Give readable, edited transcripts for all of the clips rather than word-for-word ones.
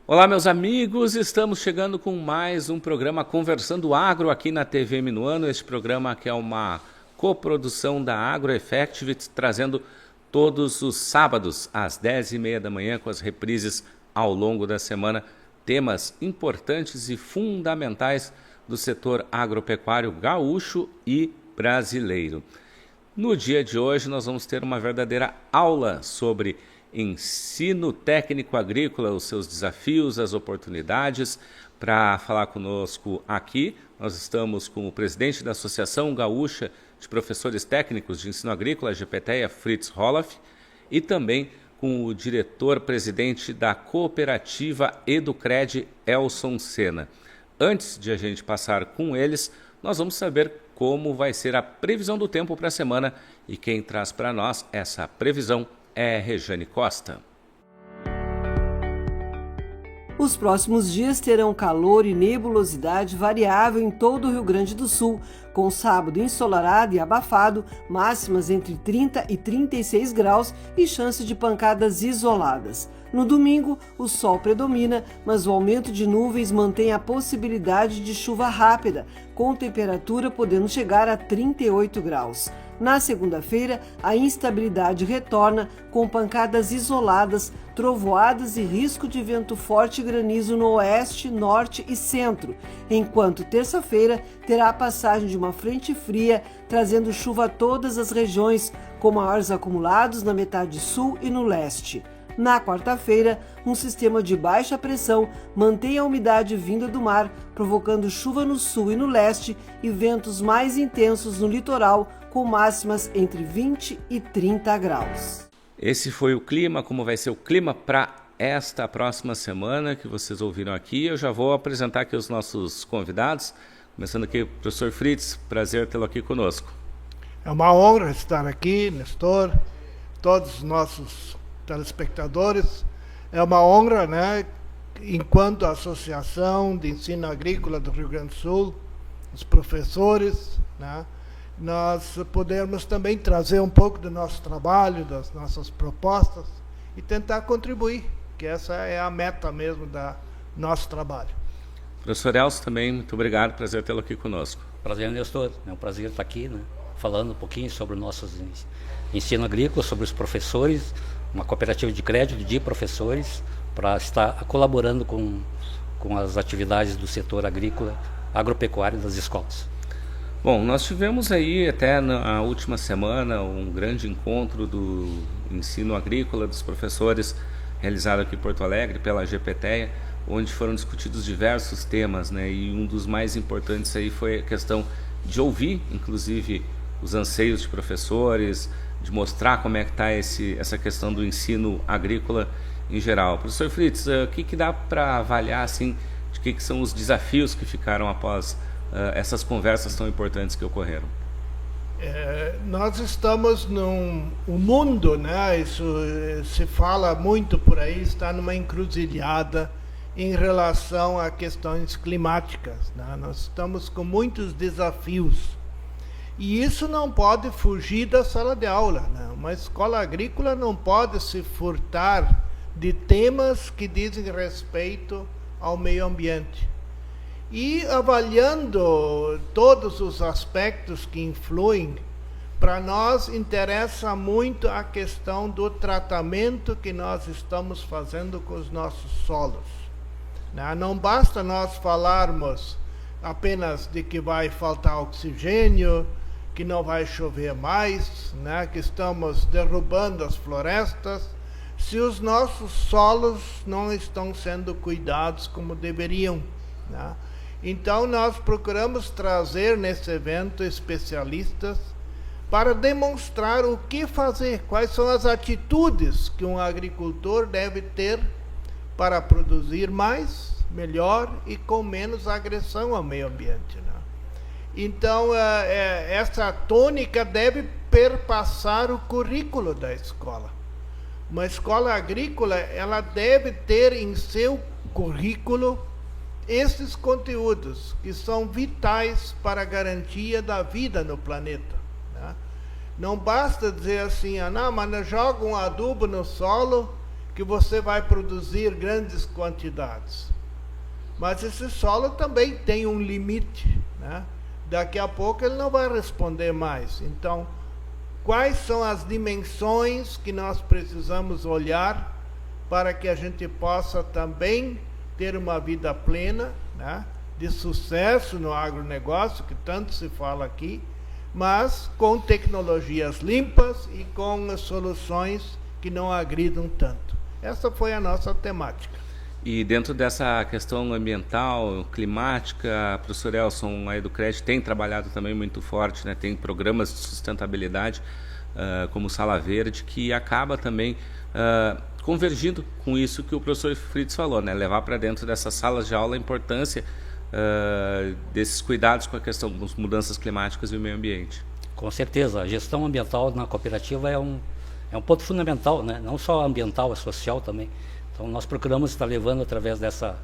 Olá, meus amigos, estamos chegando com mais um programa Conversando Agro aqui na TV Minuano. Este programa que é uma coprodução da AgroEffectivity, trazendo todos os sábados às 10h30 da manhã, com as reprises ao longo da semana, temas importantes e fundamentais do setor agropecuário gaúcho e brasileiro. No dia de hoje nós vamos ter uma verdadeira aula sobre ensino técnico agrícola, os seus desafios, as oportunidades. Para falar conosco aqui, nós estamos com o presidente da Associação Gaúcha de Professores Técnicos de Ensino Agrícola, GPTEA, Fritz Roloff, e também com o diretor-presidente da cooperativa Educred, Elson Sena. Antes de a gente passar com eles, nós vamos saber como vai ser a previsão do tempo para a semana, e quem traz para nós essa previsão é Rejane Costa. Os próximos dias terão calor e nebulosidade variável em todo o Rio Grande do Sul, com sábado ensolarado e abafado, máximas entre 30 e 36 graus e chance de pancadas isoladas. No domingo, o sol predomina, mas o aumento de nuvens mantém a possibilidade de chuva rápida, com temperatura podendo chegar a 38 graus. Na segunda-feira, a instabilidade retorna com pancadas isoladas, trovoadas e risco de vento forte e granizo no oeste, norte e centro, enquanto terça-feira terá a passagem de uma frente fria, trazendo chuva a todas as regiões, com maiores acumulados na metade sul e no leste. Na quarta-feira, um sistema de baixa pressão mantém a umidade vinda do mar, provocando chuva no sul e no leste e ventos mais intensos no litoral, com máximas entre 20 e 30 graus. Esse foi o clima, como vai ser o clima para esta próxima semana que vocês ouviram aqui. Eu já vou apresentar aqui os nossos convidados, começando aqui o professor Fritz, prazer tê-lo aqui conosco. É uma honra estar aqui, Nestor, todos os nossos telespectadores. É uma honra, né, enquanto Associação de Ensino Agrícola do Rio Grande do Sul, os professores, né, nós podermos também trazer um pouco do nosso trabalho, das nossas propostas e tentar contribuir, que essa é a meta mesmo do nosso trabalho. Professor Elcio também, muito obrigado, prazer tê-lo aqui conosco. Prazer, Nestor, é um prazer estar aqui, né, falando um pouquinho sobre o nosso ensino agrícola, sobre os professores, uma cooperativa de crédito de professores, para estar colaborando com as atividades do setor agrícola, agropecuário das escolas. Bom, nós tivemos aí até na última semana um grande encontro do ensino agrícola dos professores, realizado aqui em Porto Alegre pela GPTEA, onde foram discutidos diversos temas, né? E um dos mais importantes aí foi a questão de ouvir, inclusive, os anseios de professores, de mostrar como é que está essa questão do ensino agrícola em geral. Professor Fritz, o que dá para avaliar assim, de que são os desafios que ficaram após essas conversas tão importantes que ocorreram? Nós estamos o mundo, né, isso se fala muito por aí, está numa encruzilhada em relação a questões climáticas, né? Nós estamos com muitos desafios. E isso não pode fugir da sala de aula, né? Uma escola agrícola não pode se furtar de temas que dizem respeito ao meio ambiente. E avaliando todos os aspectos que influem, para nós interessa muito a questão do tratamento que nós estamos fazendo com os nossos solos. Não basta nós falarmos apenas de que vai faltar oxigênio, que não vai chover mais, né, que estamos derrubando as florestas, se os nossos solos não estão sendo cuidados como deveriam, né? Então nós procuramos trazer nesse evento especialistas para demonstrar o que fazer, quais são as atitudes que um agricultor deve ter para produzir mais, melhor e com menos agressão ao meio ambiente, né? Então, essa tônica deve perpassar o currículo da escola. Uma escola agrícola, ela deve ter em seu currículo esses conteúdos que são vitais para a garantia da vida no planeta, né? Não basta dizer assim, não, mas joga um adubo no solo que você vai produzir grandes quantidades. Mas esse solo também tem um limite, né? Daqui a pouco ele não vai responder mais. Então, quais são as dimensões que nós precisamos olhar para que a gente possa também ter uma vida plena, né? De sucesso no agronegócio, que tanto se fala aqui, mas com tecnologias limpas e com soluções que não agridam tanto. Essa foi a nossa temática. E dentro dessa questão ambiental, climática, a professora Elson aí do CRED tem trabalhado também muito forte, né? Tem programas de sustentabilidade, como Sala Verde, que acaba também convergindo com isso que o professor Fritz falou, né? Levar para dentro dessas salas de aula a importância desses cuidados com a questão das mudanças climáticas e o meio ambiente. Com certeza, a gestão ambiental na cooperativa é um ponto fundamental, né? Não só ambiental, é social também. Então, nós procuramos estar levando através dessa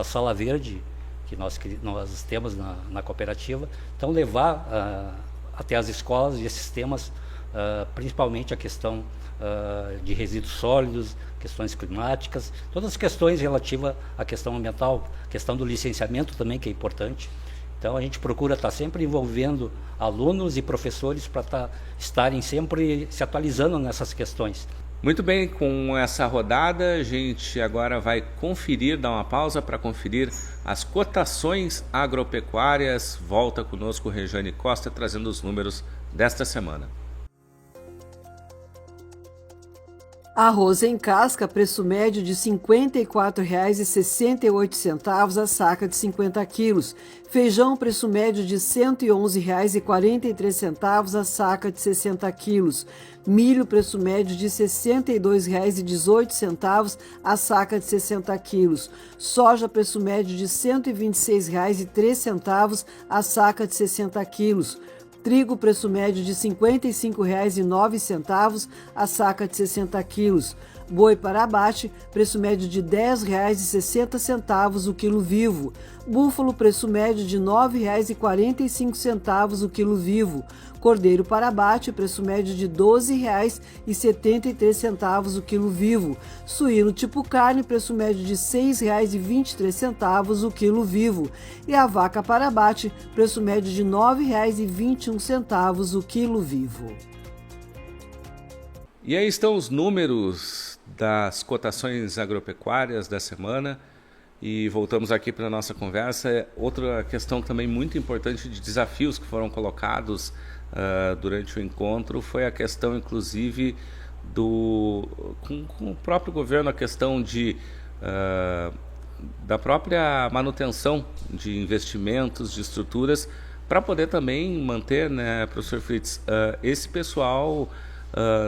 sala verde que nós temos na cooperativa, então levar até as escolas e esses temas, principalmente a questão de resíduos sólidos, questões climáticas, todas as questões relativas à questão ambiental, questão do licenciamento também, que é importante. Então, a gente procura estar sempre envolvendo alunos e professores para estarem sempre se atualizando nessas questões. Muito bem, com essa rodada a gente agora vai conferir, dar uma pausa para conferir as cotações agropecuárias. Volta conosco Rejane Costa trazendo os números desta semana. Arroz em casca, preço médio de R$ 54,68 a saca de 50 quilos. Feijão, preço médio de R$ 111,43 a saca de 60 quilos. Milho, preço médio de R$ 62,18 a saca de 60 quilos. Soja, preço médio de R$ 126,03 a saca de 60 quilos. Trigo, preço médio de R$ 55,09 a saca de 60 quilos. Boi para abate, preço médio de R$ 10,60 o quilo vivo. Búfalo, preço médio de R$ 9,45 o quilo vivo. Cordeiro para abate, preço médio de R$ 12,73 o quilo vivo. Suíno tipo carne, preço médio de R$ 6,23 o quilo vivo. E a vaca para abate, preço médio de R$ 9,21 o quilo vivo. E aí estão os números das cotações agropecuárias da semana. E voltamos aqui para a nossa conversa. Outra questão também muito importante de desafios que foram colocados durante o encontro foi a questão, inclusive, com o próprio governo, a questão da própria manutenção de investimentos, de estruturas, para poder também manter, né, professor Fritz, esse pessoal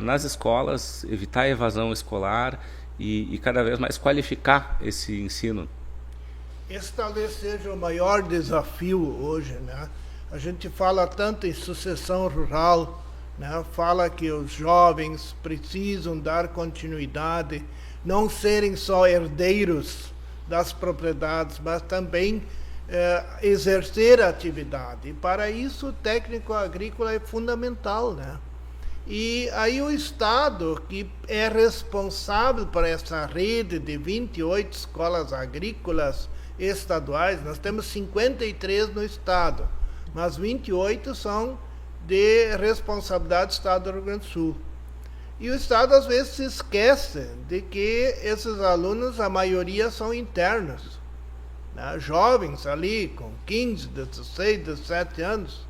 nas escolas, evitar a evasão escolar e cada vez mais qualificar esse ensino. Esse talvez seja o maior desafio hoje, né? A gente fala tanto em sucessão rural, né? Fala que os jovens precisam dar continuidade, não serem só herdeiros das propriedades, mas também exercer a atividade. E para isso o técnico agrícola é fundamental, né? E aí o Estado, que é responsável por essa rede de 28 escolas agrícolas estaduais, nós temos 53 no Estado, mas 28 são de responsabilidade do Estado do Rio Grande do Sul. E o Estado às vezes se esquece de que esses alunos, a maioria são internos, né? Jovens ali com 15, 16, 17 anos.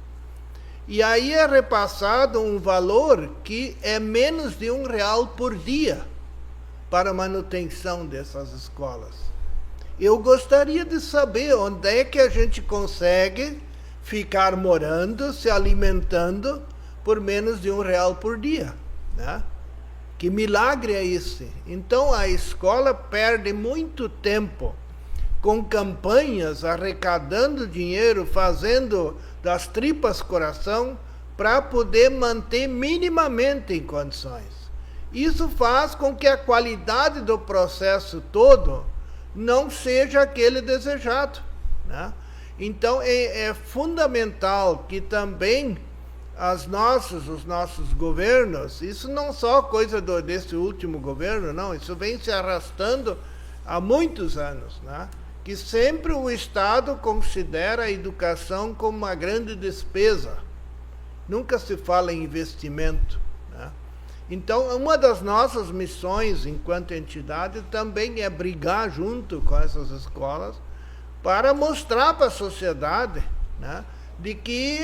E aí é repassado um valor que é menos de R$1 por dia para a manutenção dessas escolas. Eu gostaria de saber onde é que a gente consegue ficar morando, se alimentando por menos de R$1 por dia, né? Que milagre é esse? Então a escola perde muito tempo com campanhas, arrecadando dinheiro, fazendo das tripas coração para poder manter minimamente em condições. Isso faz com que a qualidade do processo todo não seja aquele desejado, né? Então é fundamental que também os nossos governos, isso não só coisa desse último governo, não, isso vem se arrastando há muitos anos, né? Que sempre o Estado considera a educação como uma grande despesa. Nunca se fala em investimento, né? Então, uma das nossas missões enquanto entidade também é brigar junto com essas escolas para mostrar para a sociedade, né, de que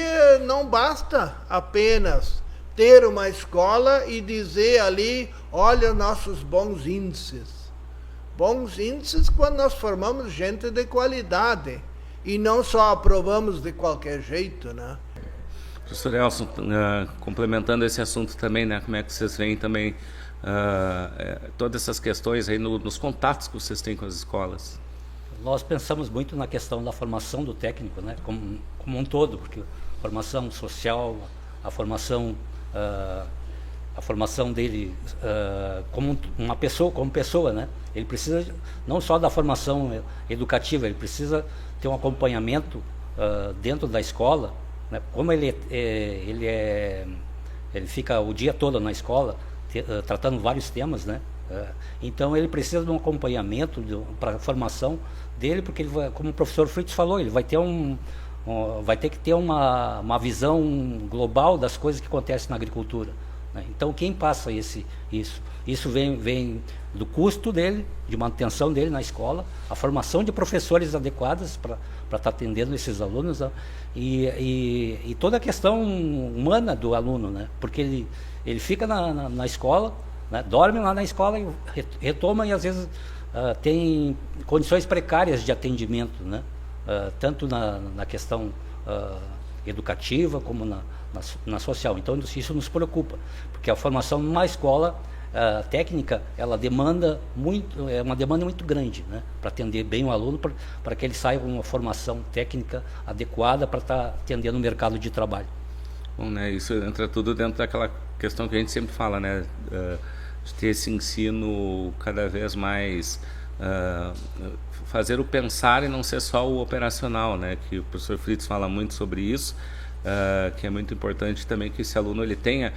não basta apenas ter uma escola e dizer ali, olha nossos bons índices. Bons índices quando nós formamos gente de qualidade e não só aprovamos de qualquer jeito, né? Professor Elson, complementando esse assunto também, né, como é que vocês veem também todas essas questões aí nos contatos que vocês têm com as escolas? Nós pensamos muito na questão da formação do técnico, né, como um todo, porque a formação social, a formação dele como uma pessoa, né? Ele precisa não só da formação educativa, ele precisa ter um acompanhamento dentro da escola, né? Como ele fica o dia todo na escola tratando vários temas, né? Então ele precisa de um acompanhamento para a formação dele, porque ele vai, como o professor Fritz falou, ele vai ter vai ter que ter uma visão global das coisas que acontecem na agricultura, né? Então quem passa isso vem do custo dele, de manutenção dele na escola, a formação de professores adequados para estar atendendo esses alunos, né? E toda a questão humana do aluno, né? Porque ele fica na escola, né? Dorme lá na escola e retoma, e às vezes tem condições precárias de atendimento, né? Tanto na questão educativa como na social. Então isso nos preocupa, porque a formação numa escola técnica, ela é uma demanda muito grande, né? Para atender bem o aluno, para que ele saia com uma formação técnica adequada para estar atendendo o mercado de trabalho. Bom, né, isso entra tudo dentro daquela questão que a gente sempre fala, né, de ter esse ensino cada vez mais, fazer o pensar e não ser só o operacional, né, que o professor Fritz fala muito sobre isso, que é muito importante também que esse aluno ele tenha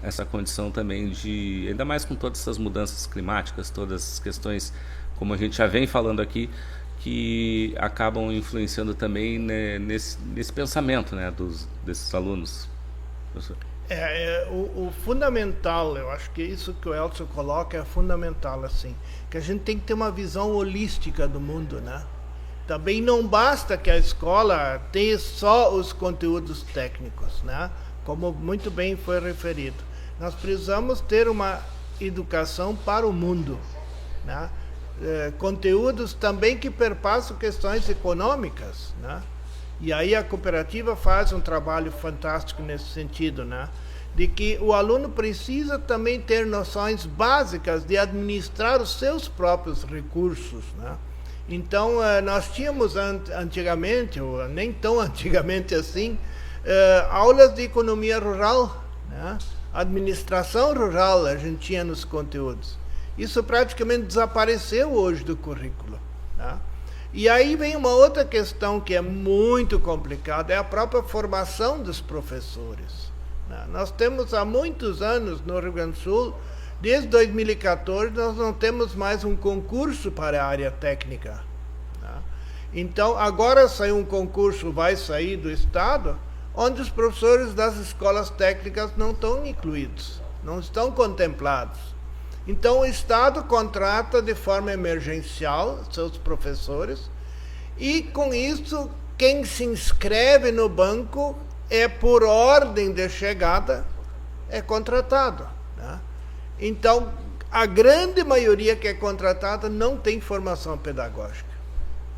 essa condição também de, ainda mais com todas essas mudanças climáticas, todas as questões, como a gente já vem falando aqui, que acabam influenciando também, né, nesse pensamento, né, desses alunos. Professor. O fundamental, eu acho que isso que o Elson coloca é fundamental, assim, que a gente tem que ter uma visão holística do mundo, né? Também não basta que a escola tenha só os conteúdos técnicos, né? Como muito bem foi referido. Nós precisamos ter uma educação para o mundo, né? Conteúdos também que perpassam questões econômicas, né? E aí a cooperativa faz um trabalho fantástico nesse sentido, né? De que o aluno precisa também ter noções básicas de administrar os seus próprios recursos, né? Então, nós tínhamos antigamente, ou nem tão antigamente assim, aulas de economia rural, né? Administração rural a gente tinha nos conteúdos. Isso praticamente desapareceu hoje do currículo, né? E aí vem uma outra questão que é muito complicada, é a própria formação dos professores, né? Nós temos há muitos anos no Rio Grande do Sul, desde 2014, nós não temos mais um concurso para a área técnica, né? Então, agora saiu um concurso, vai sair do Estado, onde os professores das escolas técnicas não estão incluídos, não estão contemplados. Então, o Estado contrata de forma emergencial seus professores e, com isso, quem se inscreve no banco é por ordem de chegada, é contratado, né? Então, a grande maioria que é contratada não tem formação pedagógica,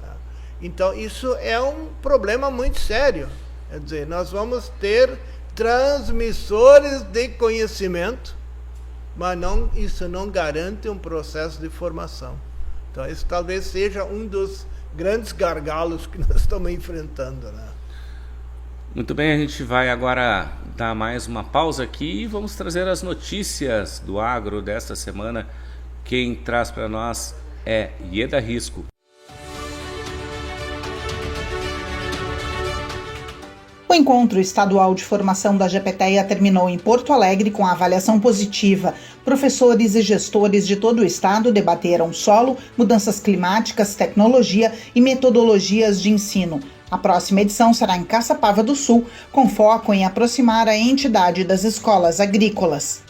né? Então, isso é um problema muito sério. Quer dizer, nós vamos ter transmissores de conhecimento, mas isso não garante um processo de formação. Então, esse talvez seja um dos grandes gargalos que nós estamos enfrentando, né? Muito bem, a gente vai agora dar mais uma pausa aqui e vamos trazer as notícias do agro desta semana. Quem traz para nós é Ieda Risco. O encontro estadual de formação da GPTEA terminou em Porto Alegre com a avaliação positiva. Professores e gestores de todo o estado debateram solo, mudanças climáticas, tecnologia e metodologias de ensino. A próxima edição será em Caçapava do Sul, com foco em aproximar a entidade das escolas agrícolas.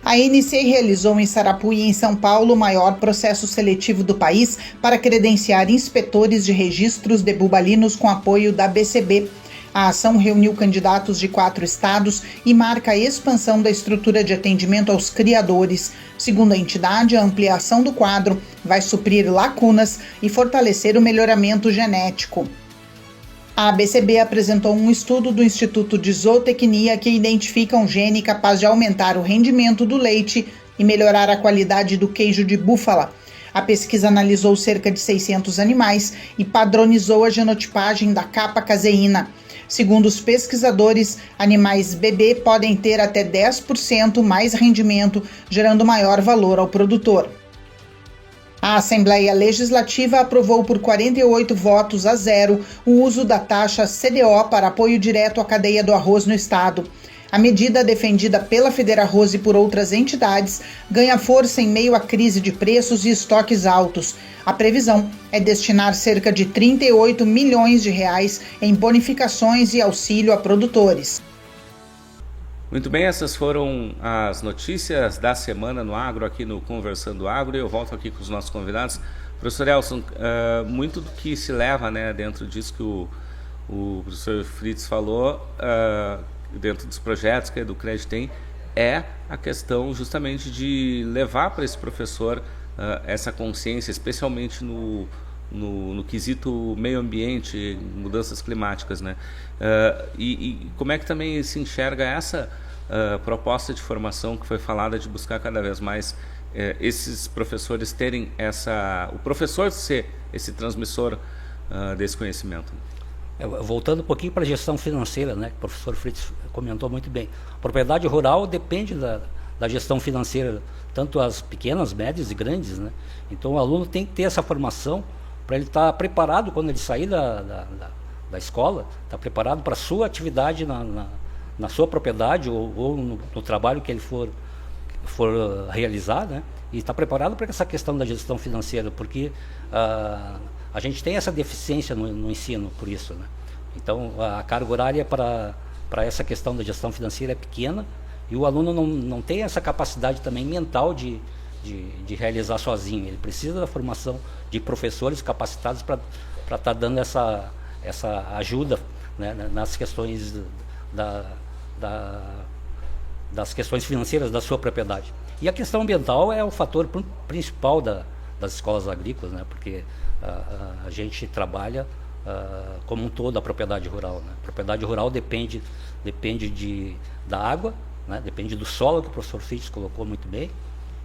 A NC realizou em Sarapuí, em São Paulo, o maior processo seletivo do país para credenciar inspetores de registros de bubalinos com apoio da BCB. A ação reuniu candidatos de 4 estados e marca a expansão da estrutura de atendimento aos criadores. Segundo a entidade, a ampliação do quadro vai suprir lacunas e fortalecer o melhoramento genético. A BCB apresentou um estudo do Instituto de Zootecnia que identifica um gene capaz de aumentar o rendimento do leite e melhorar a qualidade do queijo de búfala. A pesquisa analisou cerca de 600 animais e padronizou a genotipagem da capa-caseína. Segundo os pesquisadores, animais bebê podem ter até 10% mais rendimento, gerando maior valor ao produtor. A Assembleia Legislativa aprovou por 48 votos a 0 o uso da taxa CDO para apoio direto à cadeia do arroz no estado. A medida, defendida pela Federarroz e por outras entidades, ganha força em meio à crise de preços e estoques altos. A previsão é destinar cerca de 38 milhões de reais em bonificações e auxílio a produtores. Muito bem, essas foram as notícias da semana no agro, aqui no Conversando Agro. Eu volto aqui com os nossos convidados. Professor Elson, muito do que se leva, né, dentro disso que o professor Fritz falou, dentro dos projetos que a Educred tem, é a questão justamente de levar para esse professor essa consciência, especialmente no quesito meio ambiente, mudanças climáticas, né? E como é que também se enxerga essa proposta de formação que foi falada, de buscar cada vez mais esses professores terem o professor ser esse transmissor desse conhecimento? Voltando um pouquinho para a gestão financeira, né, que o professor Fritz comentou muito bem. A propriedade rural depende da gestão financeira, tanto as pequenas, médias e grandes, né? Então o aluno tem que ter essa formação para ele estar preparado quando ele sair da escola, estar preparado para a sua atividade na sua propriedade ou no trabalho que ele for realizar, né? E estar preparado para essa questão da gestão financeira, porque a gente tem essa deficiência no ensino por isso, né? Então a carga horária para essa questão da gestão financeira é pequena e o aluno não tem essa capacidade também mental de realizar sozinho. Ele precisa da formação de professores capacitados para estar dando essa ajuda, né, nas questões das questões financeiras da sua propriedade. E a questão ambiental é o fator principal das escolas agrícolas, né, porque a gente trabalha como um todo a propriedade rural, né? A propriedade rural depende da água, né? Depende do solo, que o professor Fritz colocou muito bem,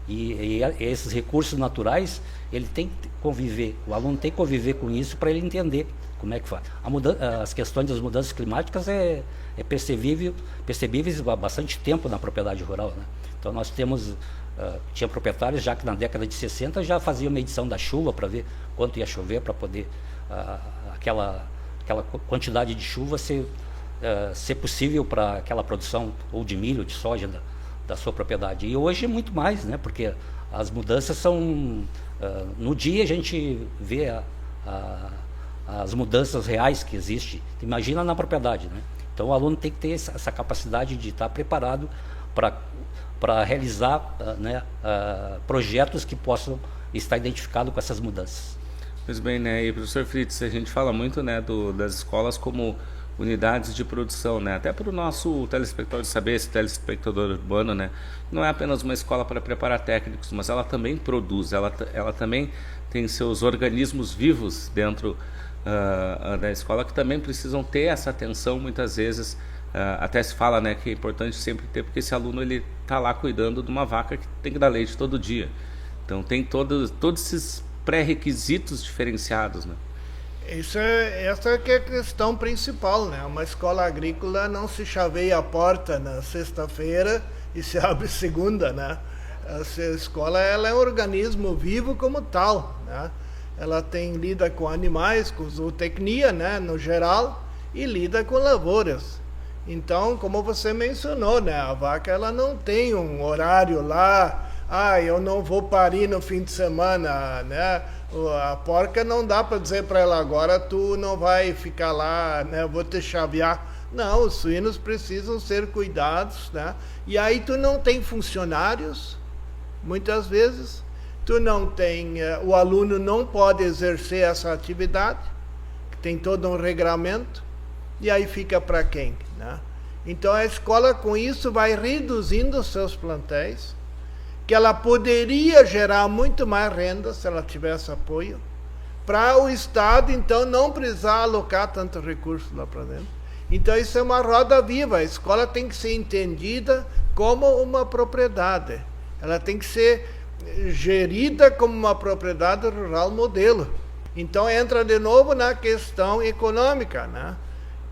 e esses recursos naturais, ele tem que conviver, o aluno tem que conviver com isso para ele entender como é que faz. As questões das mudanças climáticas é percebíveis há bastante tempo na propriedade rural, né? Então nós tinha proprietários já que na década de 60 já faziam medição da chuva para ver quanto ia chover, para poder aquela quantidade de chuva ser possível para aquela produção ou de milho, de soja da sua propriedade. E hoje é muito mais, né? Porque as mudanças são... no dia a gente vê as mudanças reais que existem. Imagina na propriedade, né? Então o aluno tem que ter essa capacidade de estar preparado para realizar projetos que possam estar identificados com essas mudanças. Pois bem, né? E professor Fritz, a gente fala muito, né, das escolas como unidades de produção, né? Até para o nosso telespectador saber, esse telespectador urbano, né? Não é apenas uma escola para preparar técnicos, mas ela também produz, ela também tem seus organismos vivos dentro da escola que também precisam ter essa atenção muitas vezes. Até se fala, né, que é importante sempre ter, porque esse aluno ele está lá cuidando de uma vaca que tem que dar leite todo dia. Então tem todos esses pré-requisitos diferenciados, né? Essa é que é a questão principal, né? Uma escola agrícola não se chaveia a porta na sexta-feira e se abre segunda, né? Essa escola, ela é um organismo vivo como tal, né? Ela lida com animais, com zootecnia, né, no geral, e lida com lavouras. Então, como você mencionou, né, a vaca ela não tem um horário lá, eu não vou parir no fim de semana, né? A porca não dá para dizer para ela agora tu não vai ficar lá, né? Vou te chavear. Não, os suínos precisam ser cuidados, né? E aí tu não tem funcionários, muitas vezes, tu não tem, o aluno não pode exercer essa atividade, tem todo um regramento, e aí fica para quem, né? Então a escola com isso vai reduzindo os seus plantéis, que ela poderia gerar muito mais renda se ela tivesse apoio, para o Estado então não precisar alocar tanto recurso lá para dentro. Então isso é uma roda viva, a escola tem que ser entendida como uma propriedade, ela tem que ser gerida como uma propriedade rural modelo. Então entra de novo na questão econômica, né?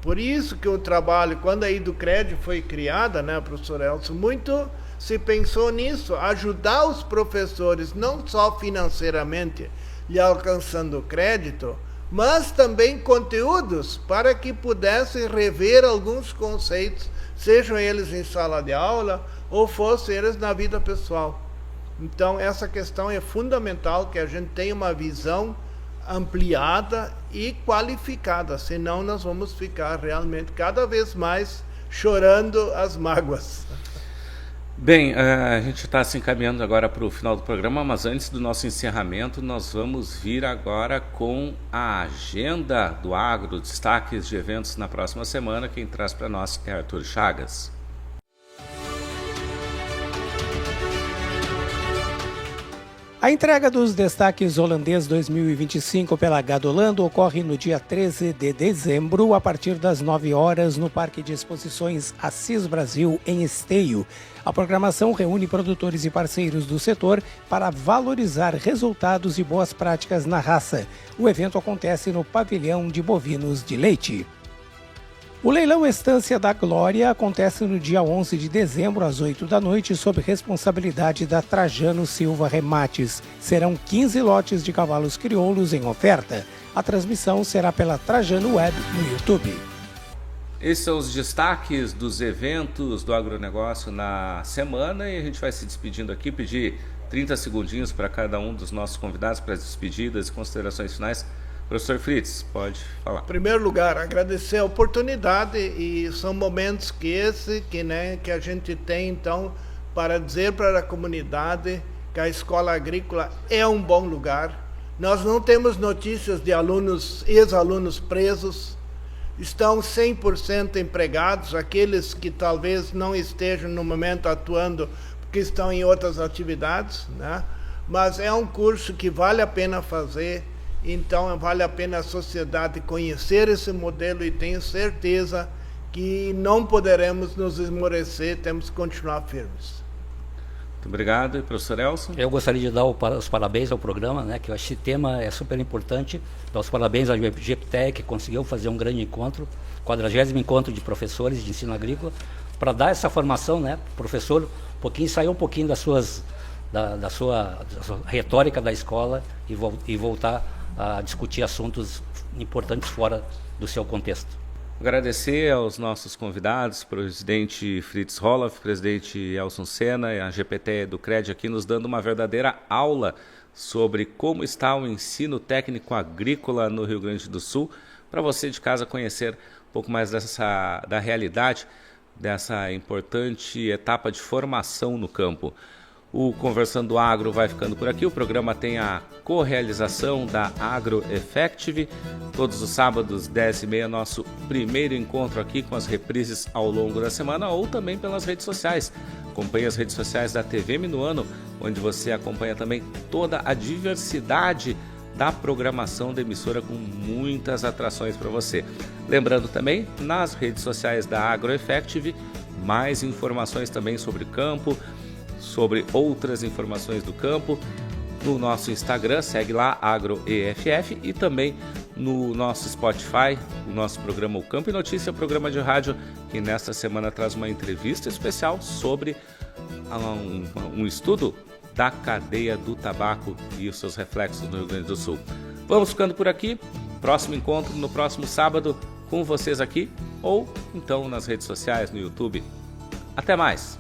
Por isso que o trabalho, quando a Educred foi criada, né, professor Elcio, muito se pensou nisso, ajudar os professores não só financeiramente lhe alcançando crédito, mas também conteúdos para que pudessem rever alguns conceitos, sejam eles em sala de aula ou fossem eles na vida pessoal. Então essa questão é fundamental, que a gente tenha uma visão ampliada e qualificada, senão nós vamos ficar realmente cada vez mais chorando as mágoas. Bem, a gente está se encaminhando agora para o final do programa, mas antes do nosso encerramento, nós vamos vir agora com a agenda do agro, destaques de eventos na próxima semana. Quem traz para nós é Arthur Chagas. A entrega dos destaques holandês 2025 pela Gadolando ocorre no dia 13 de dezembro, a partir das 9 horas, no Parque de Exposições Assis Brasil, em Esteio. A programação reúne produtores e parceiros do setor para valorizar resultados e boas práticas na raça. O evento acontece no Pavilhão de Bovinos de Leite. O leilão Estância da Glória acontece no dia 11 de dezembro, às 8 da noite, sob responsabilidade da Trajano Silva Remates. Serão 15 lotes de cavalos crioulos em oferta. A transmissão será pela Trajano Web no YouTube. Esses são os destaques dos eventos do agronegócio na semana, e a gente vai se despedindo aqui, pedir 30 segundinhos para cada um dos nossos convidados para as despedidas e considerações finais. Professor Fritz, pode falar. Em primeiro lugar, agradecer a oportunidade, e são momentos que que a gente tem, então, para dizer para a comunidade que a escola agrícola é um bom lugar. Nós não temos notícias de alunos, ex-alunos presos, estão 100% empregados, aqueles que talvez não estejam no momento atuando porque estão em outras atividades, né? Mas é um curso que vale a pena fazer. Então vale a pena a sociedade conhecer esse modelo, e tenho certeza que não poderemos nos esmorecer, temos que continuar firmes. Muito obrigado. E professor Elson? Eu gostaria de dar os parabéns ao programa, né, que eu acho que esse tema é super importante. Dar os parabéns à GPTEA, que conseguiu fazer um grande encontro, 40º encontro de professores de ensino agrícola, para dar essa formação, né, professor, sair um pouquinho da sua retórica da escola e voltar a discutir assuntos importantes fora do seu contexto. Agradecer aos nossos convidados, presidente Fritz Roloff, presidente Elson Sena e a GPTEA Educred aqui nos dando uma verdadeira aula sobre como está o ensino técnico agrícola no Rio Grande do Sul, para você de casa conhecer um pouco mais da realidade dessa importante etapa de formação no campo. O Conversando Agro vai ficando por aqui. O programa tem a co-realização da Agro Effective. Todos os sábados, 10h30, nosso primeiro encontro aqui, com as reprises ao longo da semana, ou também pelas redes sociais. Acompanhe as redes sociais da TV Minuano, onde você acompanha também toda a diversidade da programação da emissora, com muitas atrações para você. Lembrando também, nas redes sociais da Agro Effective, mais informações também sobre campo, sobre outras informações do campo, no nosso Instagram, segue lá, AgroEFF, e também no nosso Spotify, o nosso programa O Campo e Notícia, programa de rádio, que nesta semana traz uma entrevista especial sobre um estudo da cadeia do tabaco e os seus reflexos no Rio Grande do Sul. Vamos ficando por aqui, próximo encontro no próximo sábado com vocês aqui, ou então nas redes sociais, no YouTube. Até mais!